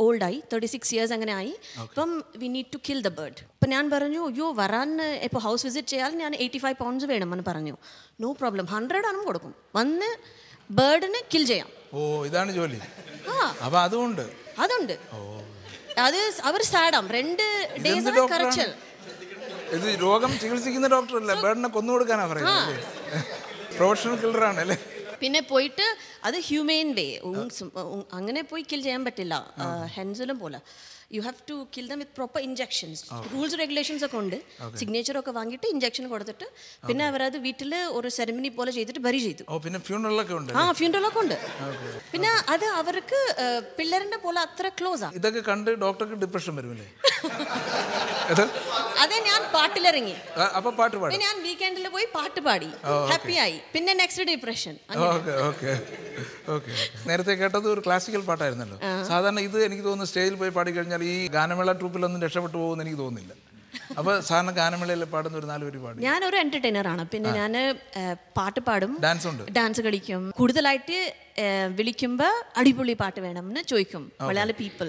ഓൾഡായി 36 years അങ്ങനെ ആയി. ഇപ്പം we need to kill the bird. അപ്പം ഞാൻ പറഞ്ഞു അയ്യോ വരാൻ ഇപ്പോൾ ഹൗസ് വിസിറ്റ് ചെയ്യാൻ ഞാൻ 85 പൗണ്ട്സ് വേണമെന്ന് പറഞ്ഞു. നോ പ്രോബ്ലം 100 ആണെന്ന് കൊടുക്കും, വന്ന് ബേർഡിനെ കിൽ ചെയ്യാം. ഓ ഇതാണ് ജോലി. അപ്പൊ അതുണ്ട് അത് അവർ സാഡാം 2 ഡേയ്സ് കറച്ചൽ. ഇത് രോഗം ചികിത്സിക്കുന്ന ഡോക്ടറല്ല, ബേർഡിനെ കൊന്നു കൊടുക്കാനാ പറയുന്നത്. പ്രൊഫഷണൽ കില്ലറാണ് അല്ലേ? പിന്നെ പോയിട്ട് അത് ഹ്യൂമെയിൻ വേ, അങ്ങനെ പോയി കിൽ ചെയ്യാൻ പറ്റില്ല ഹെൻസിലും പോലെ. You have to kill them with proper injections. Rules regulations ഒക്കെ ഉണ്ട്. സിഗ്നേച്ചറൊക്കെ വാങ്ങിയിട്ട് ഇഞ്ചക്ഷൻ കൊടുത്തിട്ട് പിന്നെ അവരത് വീട്ടിൽ ഒരു സെറമണി പോലെ ചെയ്തിട്ട് ബറി ചെയ്തു. പിന്നെ ഫ്യൂണറലൊക്കെ ഉണ്ട്. ഫ്യൂണറലൊക്കെ ഉണ്ട്. പിന്നെ അത് അവർക്ക് പിള്ളേരുടെ പോലെ അത്ര ക്ലോസ് ആണ്. ഇതൊക്കെ കണ്ട് ഡോക്ടർക്ക് ഡിപ്രഷൻ വരുമല്ലേ? അതെ, ഞാൻ പാട്ടിലിറങ്ങി. അപ്പൊ പാട്ട് പാടി ഞാൻ വീക്കെൻഡിൽ പോയി പാട്ട് പാടി ഹാപ്പി ആയി. പിന്നെ നെക്സ്റ്റ് ഡിപ്രഷൻ. നേരത്തെ കേട്ടത് ഒരു ക്ലാസിക്കൽ പാട്ടായിരുന്നല്ലോ. സാധാരണ ഇത് എനിക്ക് തോന്നുന്നു സ്റ്റേജിൽ പോയി പാടി കഴിഞ്ഞാൽ ഈ ഗാനമേള ട്രൂപ്പിലൊന്നും രക്ഷപ്പെട്ടു പോകുമെന്ന് എനിക്ക് തോന്നുന്നില്ല. അപ്പൊ സാധാരണ ഗാനമേളയിൽ പാടുന്ന ഒരു 4 പാടി. ഞാനൊരു എന്റർടൈനർ ആണ്. പിന്നെ ഞാൻ പാട്ട് പാടും, ഡാൻസ് കളിക്കും. കൂടുതലായിട്ട് വിളിക്കുമ്പോൾ അടിപൊളി പാട്ട് വേണമെന്ന് ചോദിക്കും Malayali people,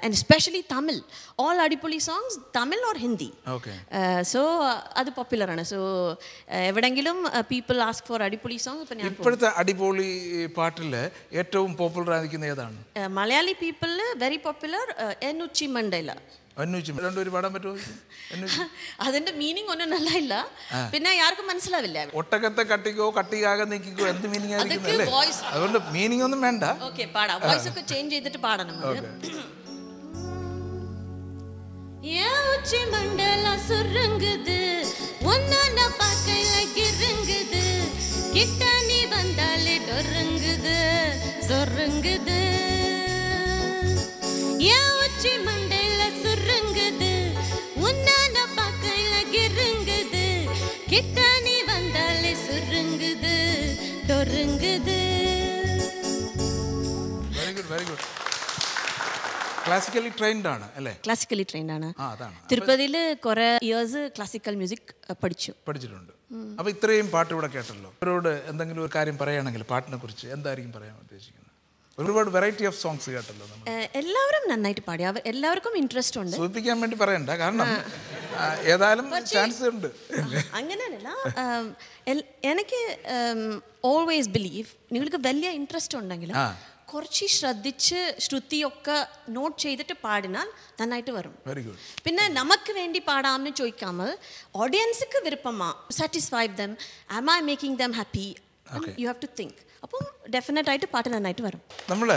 and especially Tamil. All അടിപൊളി songs Tamil or Hindi. So അത് പോപ്പുലർ ആണ്. സോ എവിടെങ്കിലും പീപ്പിൾ ആസ്ക് ഫോർ അടിപൊളി സോങ്സ്. ഇപ്പോഴത്തെ അടിപൊളി പാട്ടിൽ ഏറ്റവും പോപ്പുലർ ആയിരിക്കുന്ന ഏതാണ്? മലയാളി പീപ്പിൾ വെരി പോപ്പുലർ എന്നുച്ചി മണ്ടേല. പാടാൻ പറ്റുമോ? അതിന്റെ മീനിങ് ഒന്നും നല്ല ഇല്ല, പിന്നെ ആർക്കും മനസ്സിലാവില്ല. ഒട്ടകത്തെ കട്ടിക്കോ കട്ടിയാകെ നീക്കിക്കോ എന്ത് മീനിങ് ആയിരിക്കും? അതുകൊണ്ട് മീനിങ് ഒന്നും വേണ്ട. ഓക്കെ, പാടാം. വോയിസ് ഒക്കെ ചേഞ്ച് ചെയ്തിട്ട് പാടണം. உச்சி மண்டல சுருங்குது ஒன்னான பார்க்கையில கிருங்குது கிட்ட நீ வந்தாலே டொருங்குது சொருங்குது உச்சி மண்டல சுருங்குது ஒன்னான பார்க்கையில கிருங்குது கிட்ட நீ வந்தாலே சுருங்குது டொருங்குது. Very good, very good. Classically trained ആണ് അല്ലേ? ക്ലാസിക്കലി ട്രെയിൻഡ് ആണ്. തിരുപ്പതിയിൽ കുറെ ഇയേഴ്സ് ക്ലാസിക്കൽ മ്യൂസിക് പഠിച്ചിട്ടുണ്ട്. അപ്പൊ ഇത്രയും പാട്ട് ഇവിടെ കേട്ടല്ലോ. അവരോട് എന്തെങ്കിലും ഒരു കാര്യം പറയുകയാണെങ്കിൽ പാട്ടിനെ കുറിച്ച് എന്തായിരിക്കും പറയാൻ ഉദ്ദേശിക്കുന്നത്? ഒരുപാട് വെറൈറ്റി ഓഫ് സോങ്സ് കേട്ടല്ലോ. എല്ലാവരും നന്നായിട്ട് പാടി, എല്ലാവർക്കും ഇൻട്രസ്റ്റ് ഉണ്ട്. സൂചിപ്പിക്കാൻ വേണ്ടി പറയണ്ട, കാരണം ഏതായാലും ചാൻസ് ഉണ്ട്. അങ്ങനെയല്ല, എനിക്ക് ഓൾവേസ് ബിലീവ് നിങ്ങൾക്ക് വലിയ ഇൻട്രസ്റ്റ് ഉണ്ടെങ്കിൽ കുറച്ച് ശ്രദ്ധിച്ച് ശ്രുതിയൊക്കെ നോട്ട് ചെയ്തിട്ട് പാടിനാൽ നന്നായിട്ട് വരും. പിന്നെ നമുക്ക് വേണ്ടി പാടാമെന്ന് ചോദിക്കാமல் ഓഡിയൻസിക്ക് വിരുപ്പമാ satisfy them, am I making them happy, you have to think. അപ്പം ഡെഫിനറ്റ് ആയിട്ട് പാട്ട് നന്നായിട്ട് വരും. നമ്മൾ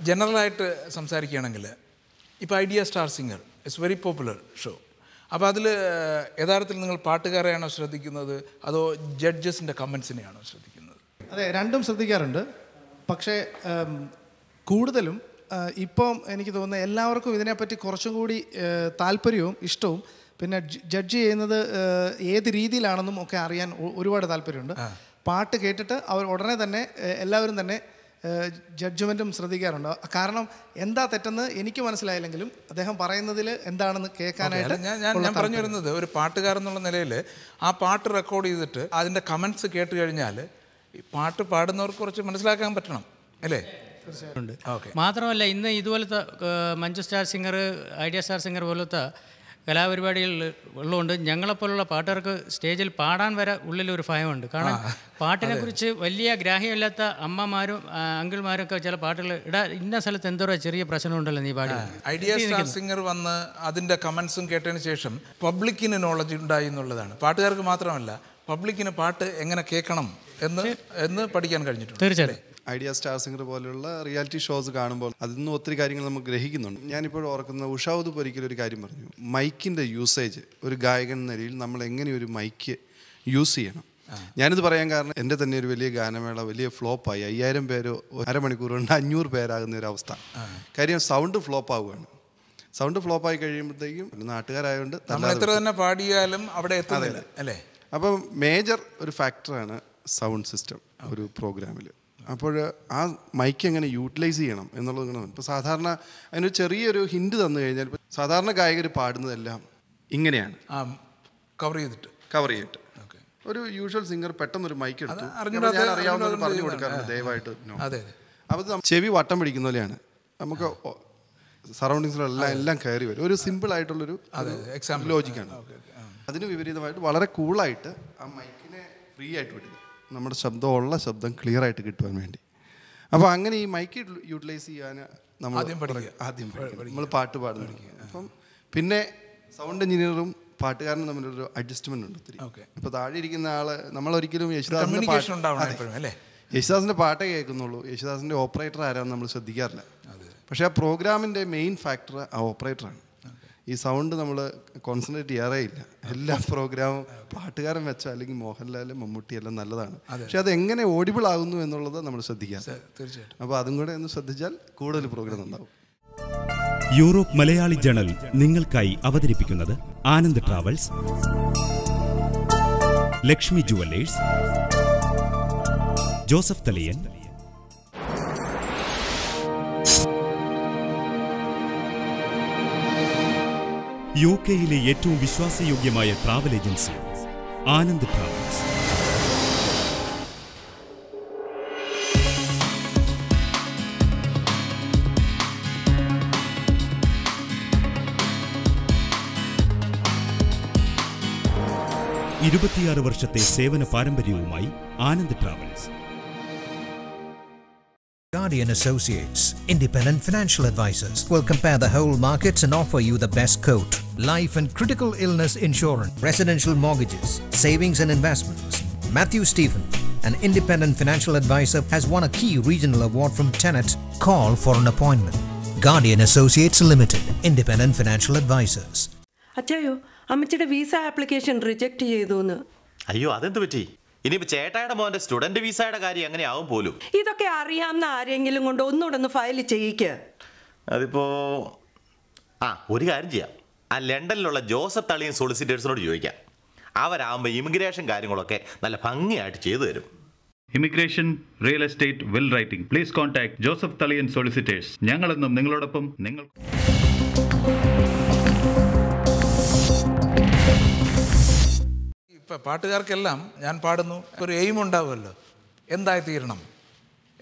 ജനറലായിട്ട് സംസാരിക്കുകയാണെങ്കിൽ ഇപ്പോൾ Idea Star Singer it's very popular show. അപ്പോൾ അതിൽ യഥാർത്ഥത്തിൽ നിങ്ങൾ പാട്ടുകാരെയാണോ ശ്രദ്ധിക്കുന്നത് അതോ ജഡ്ജസിൻ്റെ കമൻസിനെയാണോ ശ്രദ്ധിക്കുന്നത്? അതെ, രണ്ടും ശ്രദ്ധിക്കാറുണ്ട്. പക്ഷേ കൂടുതലും ഇപ്പം എനിക്ക് തോന്നുന്നത് എല്ലാവർക്കും ഇതിനെപ്പറ്റി കുറച്ചും കൂടി താല്പര്യവും ഇഷ്ടവും പിന്നെ ജഡ്ജ് ചെയ്യുന്നത് ഏത് രീതിയിലാണെന്നും ഒക്കെ അറിയാൻ ഒരുപാട് താല്പര്യമുണ്ട്. പാട്ട് കേട്ടിട്ട് അവർ ഉടനെ തന്നെ എല്ലാവരും തന്നെ ജഡ്ജ്മെൻറ്റും ശ്രദ്ധിക്കാറുണ്ട്. കാരണം എന്താ തെറ്റെന്ന് എനിക്ക് മനസ്സിലായില്ലെങ്കിലും അദ്ദേഹം പറയുന്നതിൽ എന്താണെന്ന് കേൾക്കാനായിട്ട് ഞാൻ പറഞ്ഞു വരുന്നത്, ഒരു പാട്ടുകാരെന്നുള്ള നിലയിൽ ആ പാട്ട് റെക്കോർഡ് ചെയ്തിട്ട് അതിൻ്റെ കമൻസ് കേട്ട് കഴിഞ്ഞാൽ പാട്ട് പാടുന്നവർക്ക് കുറച്ച് മനസ്സിലാക്കാൻ പറ്റണം അല്ലേ? ഉണ്ട്. മാത്രമല്ല ഇന്ന് ഇതുപോലത്തെ Manju star singer, idea Star singer പോലത്തെ കലാപരിപാടികൾ ഉള്ളതുകൊണ്ട് ഞങ്ങളെപ്പോലുള്ള പാട്ടുകാർക്ക് സ്റ്റേജിൽ പാടാൻ വരെ ഉള്ളിലൊരു ഭയമുണ്ട്. കാരണം പാട്ടിനെ കുറിച്ച് വലിയ ഗ്രാഹ്യമില്ലാത്ത അമ്മമാരും അങ്കിൾമാരും ഒക്കെ ചില പാട്ടുകൾ ഇന്ന സ്ഥലത്ത് എന്തോ ചെറിയ പ്രശ്നമുണ്ടല്ലോ നീ പാടി. ഐഡിയ സ്റ്റാർ സിംഗർ വന്ന് അതിൻ്റെ കമൻസും കേട്ടതിന് ശേഷം പബ്ലിക്കിന് നോളജ് ഉണ്ടായി എന്നുള്ളതാണ്. പാട്ടുകാർക്ക് മാത്രമല്ല, പബ്ലിക്കിന് പാട്ട് എങ്ങനെ കേൾക്കണം എന്ന് പഠിക്കാൻ കഴിഞ്ഞിട്ടുണ്ട്. തീർച്ചയായിട്ടും ഐഡിയ സ്റ്റാർ സിംഗർ പോലെയുള്ള റിയാലിറ്റി ഷോസ് കാണുമ്പോൾ അതിൽ നിന്ന് ഒത്തിരി കാര്യങ്ങൾ നമുക്ക് ഗ്രഹിക്കുന്നുണ്ട്. ഞാനിപ്പോൾ ഓർക്കുന്ന ഉഷാദ് ഒരിക്കലും ഒരു കാര്യം പറഞ്ഞു, മൈക്കിൻ്റെ യൂസേജ് ഒരു ഗായകൻ എന്ന നിലയിൽ നമ്മൾ എങ്ങനെ ഒരു മൈക്ക് യൂസ് ചെയ്യണം. ഞാനിത് പറയാൻ കാരണം എൻ്റെ തന്നെ ഒരു വലിയ ഗാനമേള വലിയ ഫ്ലോപ്പായി. 5000 പേര് അരമണിക്കൂർ കൊണ്ട് 500 പേരാകുന്ന ഒരു അവസ്ഥ. കാര്യം സൗണ്ട് ഫ്ലോപ്പ് ആവുകയാണ്. സൗണ്ട് ഫ്ലോപ്പായി കഴിയുമ്പോഴത്തേക്കും നാട്ടുകാരായതുകൊണ്ട് എത്ര തന്നെ പാടിയാലും അവിടെ എത്തുന്നില്ല അല്ലേ? അപ്പം മേജർ ഒരു ഫാക്ടറാണ് സൗണ്ട് സിസ്റ്റം ഒരു പ്രോഗ്രാമിൽ. അപ്പോൾ ആ മൈക്ക് എങ്ങനെ യൂട്ടിലൈസ് ചെയ്യണം എന്നുള്ളത് ഇങ്ങനെ. ഇപ്പോൾ സാധാരണ അതിനൊരു ചെറിയൊരു ഹിൻഡ് തന്നു കഴിഞ്ഞാൽ സാധാരണ ഗായകർ പാടുന്നതെല്ലാം ഇങ്ങനെയാണ്, കവർ ചെയ്തിട്ട്. ഒരു യൂഷ്വൽ സിംഗർ പെട്ടെന്നൊരു മൈക്ക് എടുത്തു, ഞാൻ അറിയാവുന്നത് പറഞ്ഞു കൊടുക്കാറുണ്ട് ദയവായിട്ട്. അപ്പോൾ ചെവി വട്ടം പിടിക്കുന്ന പോലെയാണ്. നമുക്ക് സറൗണ്ടിങ്സിലെല്ലാം എല്ലാം കയറി വരും. ഒരു സിമ്പിൾ ആയിട്ടുള്ളൊരു ലോജിക്കാണ്. അതിന് വിപരീതമായിട്ട് വളരെ കൂളായിട്ട് ആ മൈക്കിനെ ഫ്രീ ആയിട്ട് വിടുക, നമ്മുടെ ശബ്ദം ക്ലിയർ ആയിട്ട് കിട്ടുവാൻ വേണ്ടി. അപ്പോൾ അങ്ങനെ ഈ മൈക്ക് യൂട്ടിലൈസ് ചെയ്യാൻ നമ്മൾ ആദ്യം നമ്മൾ പാട്ട് പാടുന്നിരിക്കുക. അപ്പം പിന്നെ സൗണ്ട് എഞ്ചിനീയറും പാട്ടുകാരനും തമ്മിലൊരു അഡ്ജസ്റ്റ്മെന്റ് ഉണ്ട് ഒത്തിരി. ഇപ്പോൾ താഴെ ഇരിക്കുന്ന ആള് നമ്മളൊരിക്കലും യേശുദാസിന്റെ പാട്ടേ കേൾക്കുന്നുള്ളൂ, യേശുദാസിന്റെ ഓപ്പറേറ്റർ ആരാന്ന് നമ്മൾ ശ്രദ്ധിക്കാറില്ല. പക്ഷേ ആ പ്രോഗ്രാമിന്റെ മെയിൻ ഫാക്ടർ ആ ഓപ്പറേറ്ററാണ്. ഈ സൗണ്ട് നമ്മൾ കോൺസെൻട്രേറ്റ് ചെയ്യാറേ ഇല്ല. എല്ലാ പ്രോഗ്രാമും പാട്ടുകാരൻ വെച്ചോ അല്ലെങ്കിൽ മോഹൻലാൽ മമ്മൂട്ടി എല്ലാം നല്ലതാണ്, പക്ഷെ അത് എങ്ങനെ ഓഡിബിൾ ആകുന്നു എന്നുള്ളത് നമ്മൾ ശ്രദ്ധിക്കാം. തീർച്ചയായിട്ടും. അപ്പോൾ അതും കൂടെ ഒന്ന് ശ്രദ്ധിച്ചാൽ കൂടുതൽ പ്രോഗ്രാം ഉണ്ടാവും. യൂറോപ്പ് മലയാളി ജേണൽ നിങ്ങൾക്കായി അവതരിപ്പിക്കുന്നത് Anand Travels, Lakshmi Jewellers, Joseph Thaliyan, യുകെയിലെ ഏറ്റവും വിശ്വാസയോഗ്യമായ ട്രാവൽ ഏജൻസി ആനന്ദ് ട്രാവൽസ്. ഇരുപത്തിയാറ് വർഷത്തെ സേവന പാരമ്പര്യവുമായി Anand Travels. Guardian Associates, independent financial advisors, will compare the whole markets and offer you the best quote. Life and critical illness insurance, residential mortgages, savings and investments. Matthew Stephen, an independent financial advisor, has won a key regional award from Tenet. Call for an appointment. Guardian Associates Limited, independent financial advisors. അച്ഛയോ, അമ്മച്ചിയുടെ visa application reject ചെയ്തു. അയ്യോ, അതെന്ത് പറ്റി? ഇനിയിപ്പോൾ ചേട്ടായുടെ മോൻ്റെ student വിസയുടെ കാര്യം അങ്ങനെ ആവും പോലും. ഇതൊക്കെ അറിയാവുന്ന ആരെങ്കിലും കൊണ്ട് ഒന്നുകൂടെ ഫയൽ ചെയ്യിക്കുക. അതിപ്പോ ഒരു കാര്യം ചെയ്യാം, ആ ലണ്ടനിലുള്ള ജോസഫ് തളിയൻ സോളിസിറ്റേഴ്സിനോട് ചോദിക്കാം. അവരാകുമ്പോൾ ഇമിഗ്രേഷൻ കാര്യങ്ങളൊക്കെ നല്ല ഭംഗിയായിട്ട് ചെയ്തു തരും. Immigration, real estate, will writing. Please contact Joseph Thaliyan solicitors. ഞങ്ങളെന്നും നിങ്ങളോടൊപ്പം. നിങ്ങൾ ഇപ്പം പാട്ടുകാർക്കെല്ലാം ഞാൻ പാടുന്നു ഒരു എയിം ഉണ്ടാവുമല്ലോ, എന്തായി തീരണം,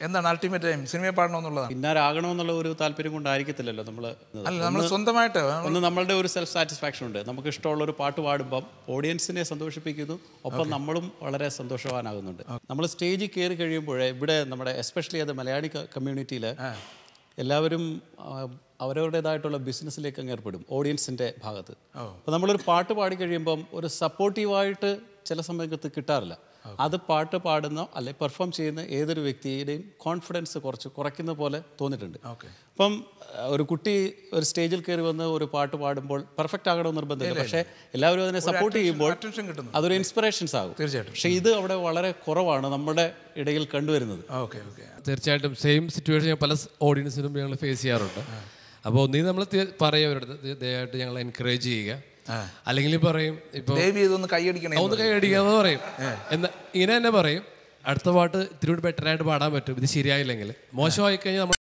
എന്താണ് അൾട്ടിമേറ്റ് എയിം? സിനിമയെ പാടണമെന്നുള്ളതാണ്. പിന്നാരാകണമെന്നുള്ള ഒരു താല്പര്യം കൊണ്ടായിരിക്കത്തില്ലല്ലോ നമ്മൾ. അല്ല, നമ്മൾ സ്വന്തമായിട്ട് നമ്മളുടെ ഒരു സെൽഫ് സാറ്റിസ്ഫാക്ഷൻ ഉണ്ട്. നമുക്ക് ഇഷ്ടമുള്ളൊരു പാട്ട് പാടുമ്പം ഓഡിയൻസിനെ സന്തോഷിപ്പിക്കുന്നു, ഒപ്പം നമ്മളും വളരെ സന്തോഷവാനാകുന്നുണ്ട്. നമ്മൾ സ്റ്റേജിൽ കയറി കഴിയുമ്പോഴേ ഇവിടെ നമ്മുടെ എസ്പെഷ്യലി അത് മലയാളി കമ്മ്യൂണിറ്റിയിൽ എല്ലാവരും അവരവരുടേതായിട്ടുള്ള ബിസിനസ്സിലേക്ക് അങ്ങ് ഏർപ്പെടും ഓഡിയൻസിൻ്റെ ഭാഗത്ത്. അപ്പോൾ നമ്മളൊരു പാട്ട് പാടി കഴിയുമ്പം ഒരു സപ്പോർട്ടീവായിട്ട് ചില സമയത്ത് കിട്ടാറില്ല. അത് പാട്ട് പാടുന്ന അല്ലെ പെർഫോം ചെയ്യുന്ന ഏതൊരു വ്യക്തിയുടെയും കോൺഫിഡൻസ് കുറയ്ക്കുന്ന പോലെ തോന്നിയിട്ടുണ്ട്. അപ്പം ഒരു കുട്ടി ഒരു സ്റ്റേജിൽ കയറി വന്ന് ഒരു പാട്ട് പാടുമ്പോൾ പെർഫെക്റ്റ് ആകണമെന്ന് നിർബന്ധമില്ല, പക്ഷേ എല്ലാവരും അതിനെ സപ്പോർട്ട് ചെയ്യുമ്പോൾ അതൊരു ഇൻസ്പിറേഷൻസ് ആകും. തീർച്ചയായിട്ടും. പക്ഷേ ഇത് അവിടെ വളരെ കുറവാണ് നമ്മുടെ ഇടയിൽ കണ്ടുവരുന്നത്. തീർച്ചയായിട്ടും സെയിം സിറ്റുവേഷൻ പല ഓഡിയൻസിനും ഞങ്ങൾ ഫേസ് ചെയ്യാറുണ്ട്. അപ്പോൾ ഒന്നീ നമ്മൾ പറയും അവരുടെ ദയവായിട്ട് ഞങ്ങൾ എൻകറേജ് ചെയ്യുക, അല്ലെങ്കിൽ പറയും ഇപ്പോൾ ഒന്ന് കൈയടിക്കാന്ന് പറയും. എന്നാ ഇങ്ങനെ തന്നെ പറയും അടുത്ത പാട്ട് ഇത്തിരി ബെറ്ററായിട്ട് പാടാൻ പറ്റും, ഇത് ശരിയായില്ലെങ്കിൽ. മോശമായി കഴിഞ്ഞാൽ നമ്മൾ